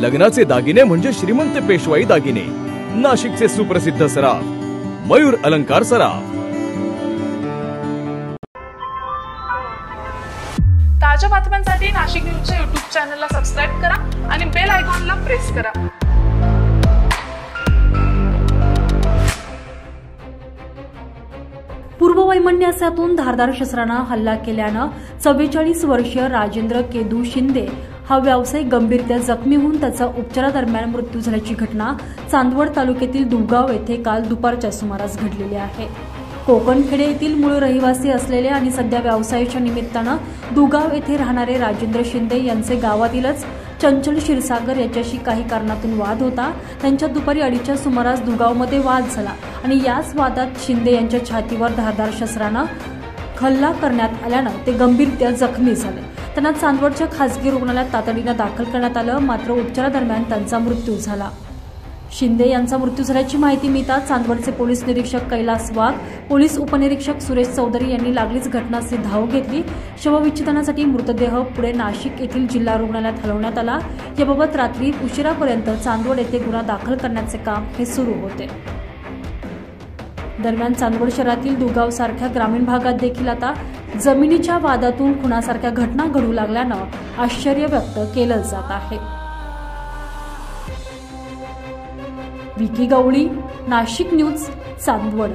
लग्नाचे दागिने म्हणजे श्रीमंत पेशवाई दागिने, नाशिकचे सुप्रसिद्ध सराफ मयूर अलंकार सराफ। ताज्या बातम्यांसाठी नाशिक न्यूजच्या YouTube चॅनलला सबस्क्राइब करा आणि बेल आयकॉनला प्रेस करा। पूर्ववैमनस्यातून धारदार शस्त्राने हल्ला केल्यानं 44 वर्षीय राजेंद्र केदू शिंदे हा व्यावसायिक गंभीररीत्या जखमी होऊन त्याचा उपचारादरम्यान मृत्यू झाल्याची घटना चांदवड तालुक्यातील दुगाव येथे काल दुपारच्या सुमारास घडलेली आहे। कोकणखेडे येथील मूळ रहिवासी असलेले आणि सध्या व्यवसायाच्या निमित्ताने दुगाव येथे राहणारे राजेंद्र शिंदे यांचे गावातीलच चंचल क्षीरसागर याच्याशी काही कारणातून वाद होता। त्यांच्या दुपारी 2:30च्या सुमारास दुगावमध्ये वाद झाला आणि याच वादात शिंदे यांच्या छातीवर धारदार शस्त्राने हल्ला करण्यात आल्यानं ते गंभीररीत्या जखमी झाले। त्यांना चांदवडच्या खासगी रुग्णालयात तातडीने दाखल करण्यात आलं, मात्र उपचारादरम्यान त्यांचा मृत्यू झाला। शिंदे यांचा मृत्यू झाल्याची माहिती मिळताच चांदवडचे पोलीस निरीक्षक कैलास वाघ, पोलीस उपनिरीक्षक सुरेश चौधरी यांनी लागलीच घटनास्थळी धाव घेतली। शवविच्छेदनासाठी मृतदेह पुढे नाशिक येथील जिल्हा रुग्णालयात हलवण्यात आला। याबाबत रात्री उशिरापर्यंत चांदवड येथे गुन्हा दाखल करण्याचे काम हे सुरू होते। दरम्यान चांदवड शहरातील दुगाव सारख्या ग्रामीण भागात देखील आता जमिनीच्या वादातून खुनासारख्या घटना घडू लागल्यानं आश्चर्य व्यक्त केलं जात आहे। विकी गवळी, नाशिक न्यूज, चांदवड।